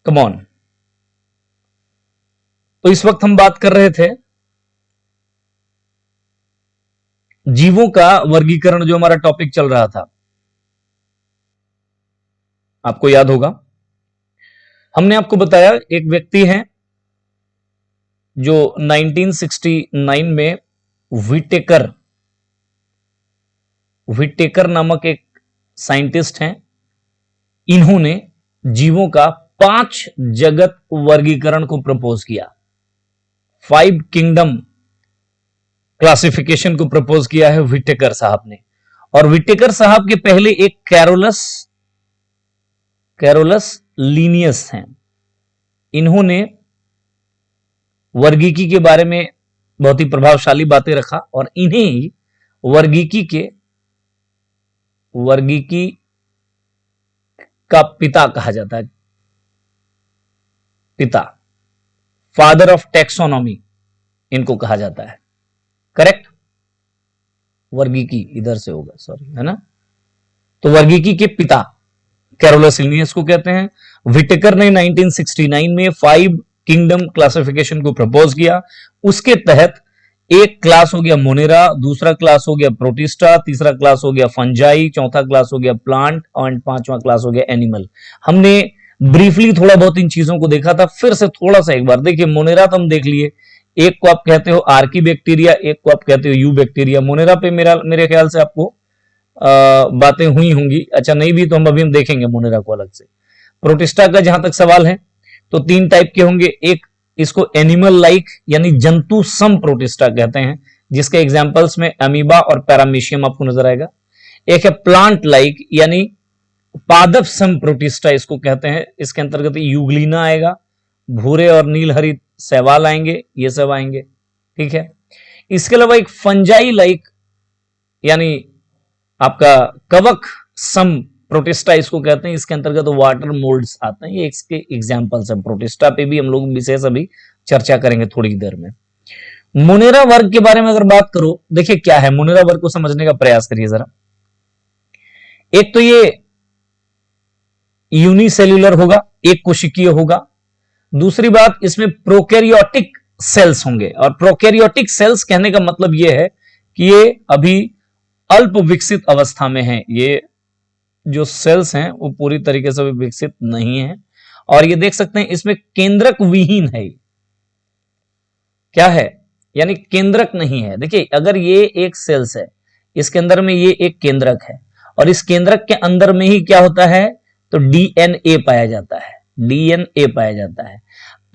Come on. तो इस वक्त हम बात कर रहे थे जीवों का वर्गीकरण, जो हमारा टॉपिक चल रहा था, आपको याद होगा। हमने आपको बताया एक व्यक्ति हैं जो 1969 में व्हिटेकर नामक एक साइंटिस्ट हैं। इन्होंने जीवों का 5 जगत वर्गीकरण को प्रपोज किया, 5 किंगडम क्लासिफिकेशन को प्रपोज किया है व्हिटेकर साहब ने। और व्हिटेकर साहब के पहले एक कैरोलस लीनियस हैं। इन्होंने वर्गीकी के बारे में बहुत ही प्रभावशाली बातें रखा और इन्हें ही वर्गीकी का पिता कहा जाता है। पिता, फादर ऑफ टैक्सोनॉमी इनको कहा जाता है। करेक्ट, वर्गीकी इधर से होगा, सॉरी, है ना। तो वर्गीकी के पिता कैरोलस लिनियस को कहते हैं। व्हिटेकर ने 1969 में 5 किंगडम क्लासिफिकेशन को प्रपोज किया। उसके तहत एक क्लास हो गया मोनेरा, दूसरा क्लास हो गया प्रोटिस्टा, तीसरा क्लास हो गया फंजाई, चौथा क्लास हो गया प्लांट और पांचवा क्लास हो गया एनिमल। हमने ब्रीफली थोड़ा बहुत इन चीजों को देखा था, फिर से थोड़ा सा एक बार देखिए। मोनेरा तो हम देख लिए, एक को आप कहते हो आर्की बैक्टीरिया, एक को आप कहते हो यू बैक्टीरिया। मोनेरा पे मेरे ख्याल से आपको बातें हुई होंगी। अच्छा, नहीं भी तो हम देखेंगे मोनेरा को अलग से। प्रोटिस्टा का जहां तक सवाल है तो 3 टाइप के होंगे। एक, इसको एनिमल लाइक यानी जंतु सम प्रोटिस्टा कहते हैं, जिसके एग्जांपल्स में अमीबा और पैरामीशियम आपको नजर आएगा। एक है प्लांट लाइक यानी पादप सम प्रोटिस्टा इसको कहते हैं, इसके अंतर्गत यूग्लिना आएगा, भूरे और नील हरित शैवाल आएंगे, ये सब आएंगे, ठीक है। इसके अलावा एक फंजाई लाइक यानी आपका कवक सम प्रोटिस्टा इसको कहते हैं, इसके अंतर्गत वाटर मोल्ड्स आते हैं। ये इसके एग्जांपल्स हैं। प्रोटिस्टा पे भी हम लोग विशेष अभी चर्चा करेंगे थोड़ी देर में। मोनेरा वर्ग के बारे में अगर बात करो, देखिए क्या है मोनेरा वर्ग को समझने का प्रयास करिए जरा। एक तो ये यूनिसेल्यूलर होगा, एक कोशिकीय होगा। दूसरी बात, इसमें प्रोकैरियोटिक सेल्स होंगे। और प्रोकैरियोटिक सेल्स कहने का मतलब यह है कि ये अभी अल्प विकसित अवस्था में है। ये जो सेल्स हैं वो पूरी तरीके से विकसित नहीं है। और ये देख सकते हैं इसमें केंद्रक विहीन है। क्या है, यानी केंद्रक नहीं है। देखिए, अगर ये एक सेल्स है, इसके अंदर में ये एक केंद्रक है और इस केंद्रक के अंदर में ही क्या होता है, तो डीएनए पाया जाता है। डीएनए पाया जाता है।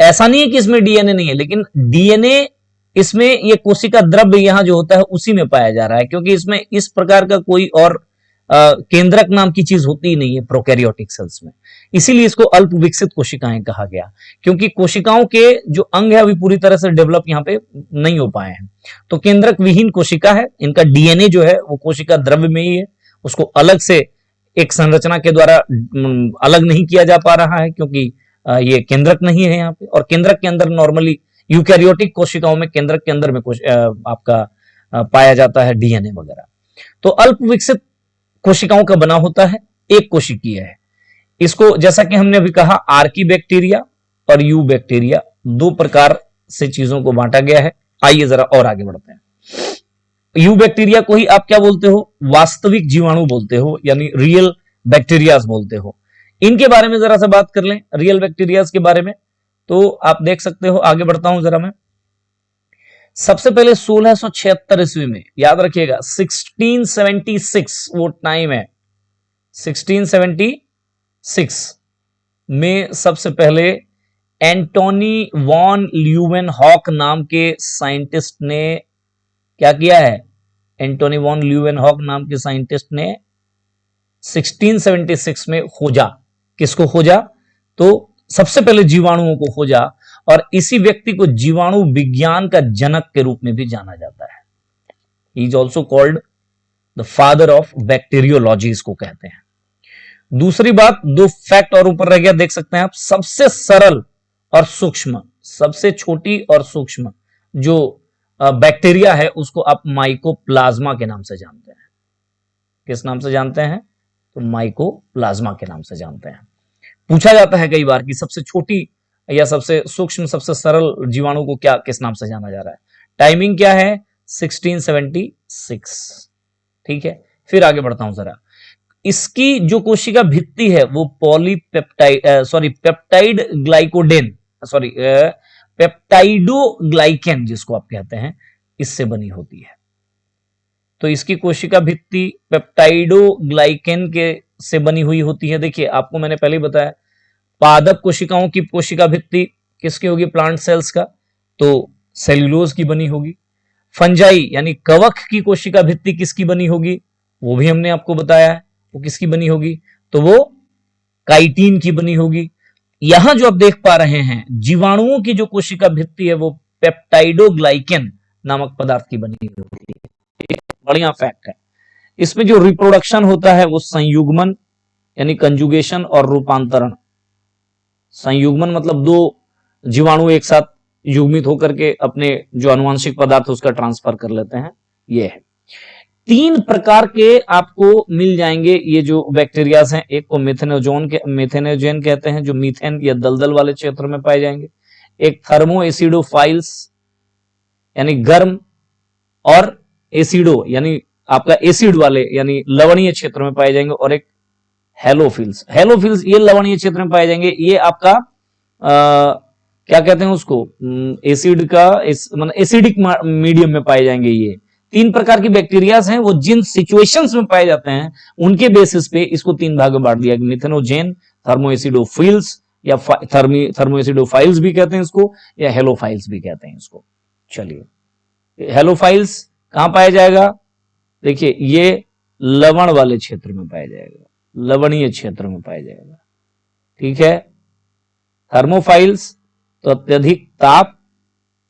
ऐसा नहीं है कि इसमें डीएनए नहीं है, लेकिन डीएनए इसमें ये कोशिका द्रव्य यहां जो होता है उसी में पाया जा रहा है, क्योंकि इसमें इस प्रकार का कोई और केंद्रक नाम की चीज होती ही नहीं है प्रोकैरियोटिक सेल्स में। इसीलिए इसको अल्प विकसित कोशिकाएं कहा गया, क्योंकि कोशिकाओं के जो अंग है अभी पूरी तरह से डेवलप यहां पे नहीं हो पाए हैं। तो केंद्रक विहीन कोशिका है। इनका डीएनए जो है वो कोशिका द्रव्य में ही है, उसको अलग से एक संरचना के द्वारा अलग नहीं किया जा पा रहा है, क्योंकि ये केंद्रक नहीं है यहाँ पे। और केंद्रक के अंदर नॉर्मली यूकैरियोटिक कोशिकाओं में केंद्रक के अंदर में आपका पाया जाता है डीएनए वगैरह। तो अल्प विकसित कोशिकाओं का बना होता है, एक कोशिकीय है। इसको जैसा कि हमने अभी कहा, आर्की बैक्टीरिया और यू बैक्टीरिया, 2 प्रकार से चीजों को बांटा गया है। आइए जरा और आगे बढ़ते हैं। यू बैक्टीरिया को ही आप क्या बोलते हो, वास्तविक जीवाणु बोलते हो, यानी रियल बैक्टीरियाज बोलते हो। इनके बारे में जरा सा बात कर लें, रियल बैक्टीरियाज के बारे में। तो आप देख सकते हो, आगे बढ़ता हूं जरा मैं। सबसे पहले 1676 ईस्वी में, याद रखिएगा 1676 वो टाइम है। 1676 में सबसे पहले एंटोनी वॉन ल्यूवेनहॉक नाम के साइंटिस्ट ने क्या किया है। एंटोनी वॉन ल्यूवेनहॉक नाम के साइंटिस्ट ने 1676 में खोजा। किसको खोजा, तो सबसे पहले जीवाणुओं को खोजा। और इसी व्यक्ति को जीवाणु विज्ञान का जनक के रूप में भी जाना जाता है। He is also called the father of bacteriology इसको कहते हैं। दूसरी बात, 2 फैक्ट और ऊपर रह गया, देख सकते हैं आप। सबसे सरल और सूक्ष्म, सबसे छोटी और सूक्ष्म जो बैक्टीरिया है उसको आप माइकोप्लाज्मा के नाम से जानते हैं। किस नाम से जानते हैं, तो माइकोप्लाज्मा के नाम से जानते हैं। पूछा जाता है कई बार कि सबसे छोटी या सबसे सूक्ष्म सबसे सरल जीवाणु को क्या किस नाम से जाना जा रहा है। टाइमिंग क्या है 1676। ठीक है, फिर आगे बढ़ता हूं जरा। इसकी जो कोशिका भित्ति है वो पेप्टाइड ग्लाइकोडेन पेप्टाइडोग्लाइकेन जिसको आप कहते हैं, इससे बनी होती है। तो इसकी कोशिका भित्ति पेप्टाइडोग्लाइकेन के से बनी हुई होती है। देखिए आपको मैंने पहले ही बताया, पादप कोशिकाओं की कोशिका भित्ति किसकी होगी, प्लांट सेल्स का, तो सेल्यूलोज की बनी होगी। फंजाई यानी कवक की कोशिका भित्ति किसकी बनी होगी, वो भी हमने आपको बताया है, वो किसकी बनी होगी, तो वो काइटिन की बनी होगी। यहां जो आप देख पा रहे हैं जीवाणुओं की जो कोशिका भित्ति है वो पेप्टाइडोग्लाइकेन नामक पदार्थ की बनी होती है। एक बढ़िया फैक्ट है। इसमें जो रिप्रोडक्शन होता है वो संयुग्मन यानी कंजुगेशन और रूपांतरण। संयुग्मन मतलब दो जीवाणु एक साथ युग्मित होकर के अपने जो आनुवंशिक पदार्थ उसका ट्रांसफर कर लेते हैं, ये है। 3 प्रकार के आपको मिल जाएंगे ये जो बैक्टीरियाज हैं। एक को मेथेनोजेन कहते हैं, जो मीथेन या दलदल वाले क्षेत्र में पाए जाएंगे। एक थर्मो एसिडोफाइल्स यानी गर्म और एसिडो यानी आपका एसिड वाले यानी लवणीय क्षेत्र में पाए जाएंगे। और एक हेलोफिल्स, हेलोफिल्स ये लवणीय क्षेत्र में पाए जाएंगे। ये आपका क्या कहते हैं उसको, एसिड का मतलब एसिडिक मीडियम में पाए जाएंगे। ये 3 प्रकार की बैक्टीरियाज हैं, वो जिन सिचुएशंस में पाए जाते हैं उनके बेसिस पे इसको 3 भाग में बांट दिया गया। मिथेनोजेन, थर्मोएसिडोफिल्स या थर्मोएसिडोफाइल्स भी कहते हैं इसको, या हेलोफाइल्स भी कहते हैं इसको। चलिए, हेलोफाइल्स कहां पाया जाएगा, देखिए ये लवण वाले क्षेत्र में पाया जाएगा, लवणीय क्षेत्र में पाया जाएगा। ठीक है, थर्मोफाइल्स तो अत्यधिक ताप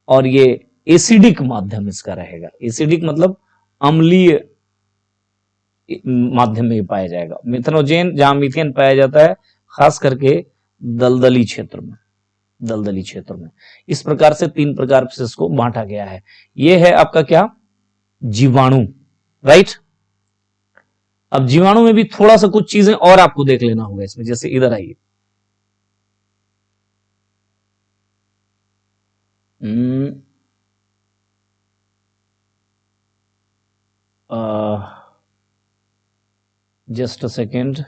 और ये एसिडिक माध्यम इसका रहेगा। एसिडिक मतलब अम्लीय माध्यम में पाया जाएगा। मिथेनोजेन जहां मीथेन पाया जाता है खास करके दलदली क्षेत्र में, दलदली क्षेत्र में। इस प्रकार से 3 प्रकार से इसको बांटा गया है। यह है आपका क्या, जीवाणु, राइट। अब जीवाणु में भी थोड़ा सा कुछ चीजें और आपको देख लेना होगा इसमें। जैसे इधर आइए, जस्ट अ सेकेंड,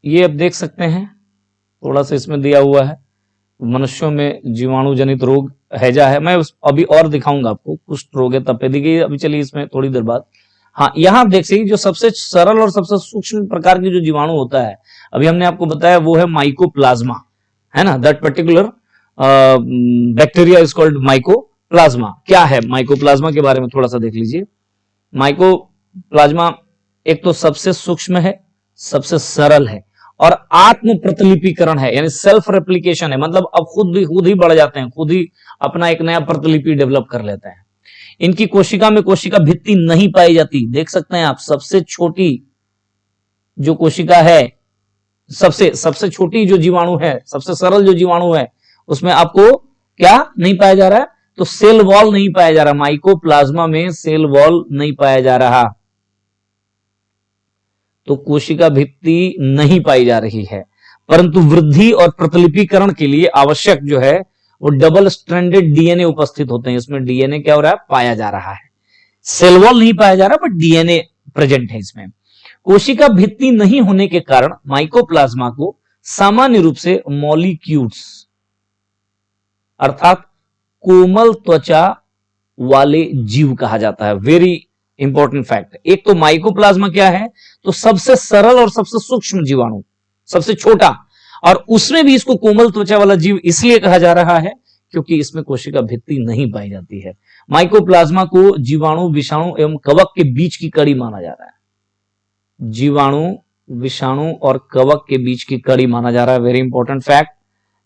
ये आप देख सकते हैं थोड़ा सा इसमें दिया हुआ है मनुष्यों में जीवाणु जनित रोग हैजा है। मैं अभी और दिखाऊंगा आपको, कुष्ठ रोग है, तपेदिक है, अभी चलिए इसमें थोड़ी देर बाद। हाँ, यहां आप देख सकते जो सबसे सरल और सबसे सूक्ष्म प्रकार की जो जीवाणु होता है अभी हमने आपको बताया वो है माइकोप्लाज्मा, है ना। That particular bacteria is called mycoplasma. क्या है माइकोप्लाज्मा के बारे में थोड़ा सा देख लीजिए। माइकोप्लाज्मा एक तो सबसे सूक्ष्म है, सबसे सरल है और आत्म प्रतिलिपिकरण है, यानी सेल्फ रेप्लिकेशन है। मतलब अब खुद ही बढ़ जाते हैं, खुद ही अपना एक नया प्रतिलिपि डेवलप कर लेते हैं। इनकी कोशिका में कोशिका भित्ति नहीं पाई जाती। देख सकते हैं आप, सबसे छोटी जो कोशिका है, सबसे छोटी जो जीवाणु है, सबसे सरल जो जीवाणु है, उसमें आपको क्या नहीं पाया जा रहा है, तो सेल वॉल नहीं पाया जा रहा। माइकोप्लाज्मा में सेल वॉल नहीं पाया जा रहा, तो कोशिका भित्ति नहीं पाई जा रही है। परंतु वृद्धि और प्रतिलिपिकरण के लिए आवश्यक जो है वो डबल स्ट्रैंडेड डीएनए उपस्थित होते हैं। इसमें डीएनए क्या हो रहा है, पाया जा रहा है। सेल वॉल नहीं पाया जा रहा, बट डीएनए प्रेजेंट है इसमें। कोशिका भित्ति नहीं होने के कारण माइकोप्लाज्मा को सामान्य रूप से मॉलिक्यूल्स अर्थात कोमल त्वचा वाले जीव कहा जाता है। Very important fact. एक तो माइकोप्लाज्मा क्या है, तो सबसे सरल और सबसे सूक्ष्म जीवाणु, सबसे छोटा, और उसमें भी इसको कोमल त्वचा वाला जीव इसलिए कहा जा रहा है क्योंकि इसमें कोशिका भित्ति नहीं पाई जाती है। माइकोप्लाज्मा को जीवाणु, विषाणु एवं कवक के बीच की कड़ी माना जा रहा है। जीवाणु, विषाणु और कवक के बीच की कड़ी माना जा रहा है। Very important fact.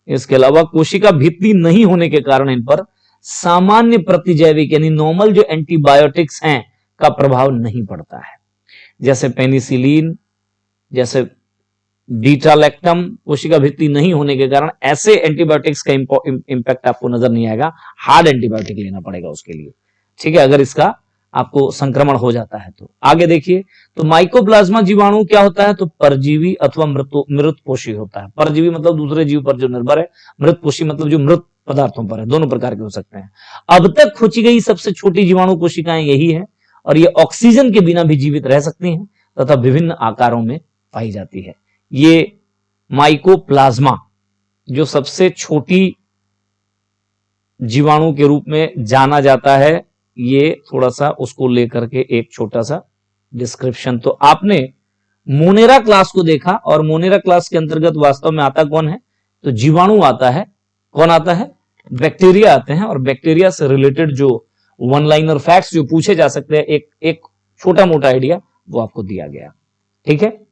इसके अलावा कोशिका भित्ति नहीं होने के कारण इन पर सामान्य प्रतिजैविक यानी नॉर्मल जो एंटीबायोटिक्स हैं का प्रभाव नहीं पड़ता है। जैसे पेनिसिलिन, जैसे बीटालैक्टम, कोशिका भित्ति नहीं होने के कारण ऐसे एंटीबायोटिक्स का इंपैक्ट आपको नजर नहीं आएगा। हार्ड एंटीबायोटिक लेना पड़ेगा उसके लिए, ठीक है, अगर इसका आपको संक्रमण हो जाता है। तो आगे देखिए, तो माइकोप्लाज्मा जीवाणु क्या होता है, तो परजीवी अथवा मृतपोषी होता है। परजीवी मतलब दूसरे जीव पर जो निर्भर है, मृतपोषी मतलब जो मृत पदार्थों पर है, दोनों प्रकार के हो सकते हैं। अब तक खोजी गई सबसे छोटी जीवाणु कोशिकाएं यही है और ये ऑक्सीजन के बिना भी जीवित रह सकती हैं तथा विभिन्न आकारों में पाई जाती है। ये माइकोप्लाज्मा जो सबसे छोटी जीवाणु के रूप में जाना जाता है, ये थोड़ा सा उसको लेकर के एक छोटा सा डिस्क्रिप्शन। तो आपने मोनेरा क्लास को देखा और मोनेरा क्लास के अंतर्गत वास्तव में आता कौन है, तो जीवाणु आता है। कौन आता है, बैक्टीरिया आते हैं। और बैक्टीरिया से रिलेटेड जो वन लाइनर फैक्ट्स जो पूछे जा सकते हैं, एक छोटा मोटा आइडिया वो आपको दिया गया। ठीक है।